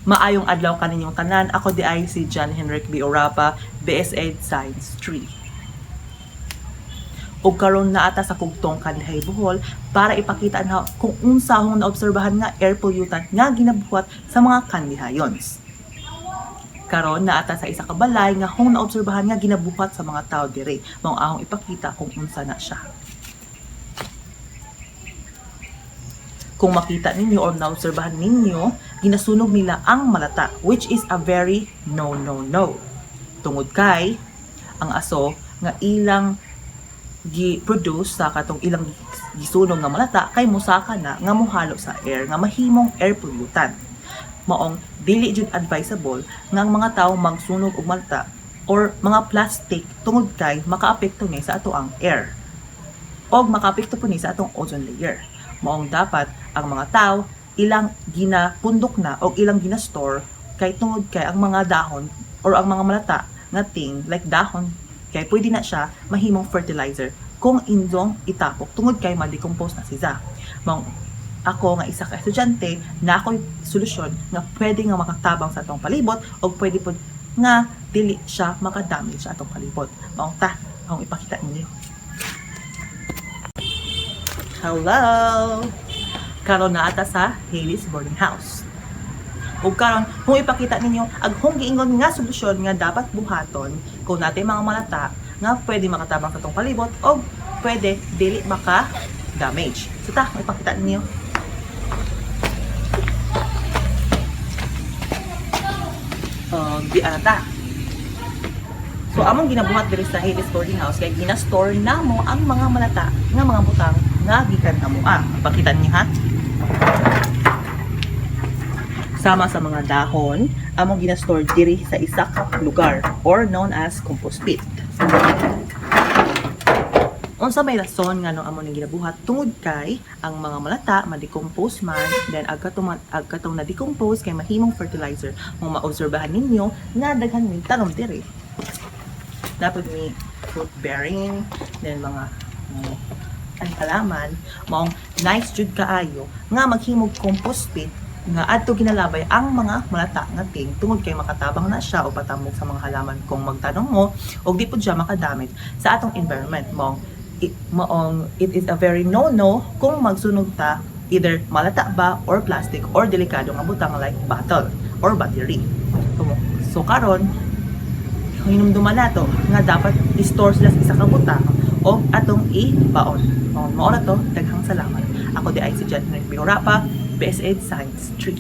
Maayong adlaw kaninyong tanan. Ako di ay si John Henrik B. Orapa, BSEd Science 3. Ug karon na ata sa kugtong kanhay Bohol para ipakita na kung unsa hong naobserbahan nga air pollutant nga ginabuhat sa mga kanlihayons. Karon na ata sa isa ka balay nga hong naobserbahan nga ginabuhat sa mga tao dire. Mao ahong ipakita kung unsa na siya. Kung makita ninyo or naobserbahan ninyo, ginasunog nila ang malata, which is a very no. Tungod kay ang aso nga ilang gi-produce sa katong ilang gisunog nga malata kay musaka na nga mohalo sa air nga mahimong air pollutant. Maong dili jud advisable nga ang mga tawo magsunog og malata or mga plastic tungod kay makaapekto ni sa atoang air og makaapekto po ni sa atong ozone layer. Maong dapat ang mga tao ilang ginapundok na o ilang ginastore kay tungod kay ang mga dahon or ang mga malata nga thing like dahon kay pwede na siya mahimong fertilizer kung indong itapok tungod kay ma-decompose na siya. Maong ako nga isa ka estudyante na ako'y solusyon nga pwede nga makatabang sa atong palibot o pwede po nga dili siya makadamage sa atong palibot. Maong akong ipakita ninyo. Hello! Karon na ata sa Hades Boarding House. Ug karon kung ipakita ninyo aghong giingon nga solusyon nga dapat buhaton kung natin mga malata nga pwede makatabang sa atong palibot o pwede dili maka damage. So ipakita ninyo. Di anata. So among ginabuhat diri sa Hades Boarding House kay gina-store namo ang mga malata nga mga butang nga gikan namo. Pakita niyo ha. Sama sa mga dahon, among gina-store diri sa isa ka lugar or known as compost pit. Unsa may rason nga no among ginabuhat tungod kay ang mga malata ma-decompose man, then agkatong na-decompose kay mahimong fertilizer. Kung maobserbahan ninyo nga daghan min tanom diri. Dapat may fruit bearing, then mga ang halaman, maong nice jud kaayo nga maghimog compost pit nga adto ginalabay ang mga malata nga ting tungod kay makatabang na siya o patamog sa mga halaman kung magtanong mo og di pud siya makadamage sa atong environment. It is a very no kung magsunog ta either malata ba or plastic or delikado nga butang like bottle or battery. So karon hinumduman nato nga dapat i-store sila sa isa ka butang o atong ibaon. Mao na to, daghang salamat. Ako di ay si John Henrik B. Orapa, BSEd Science 3.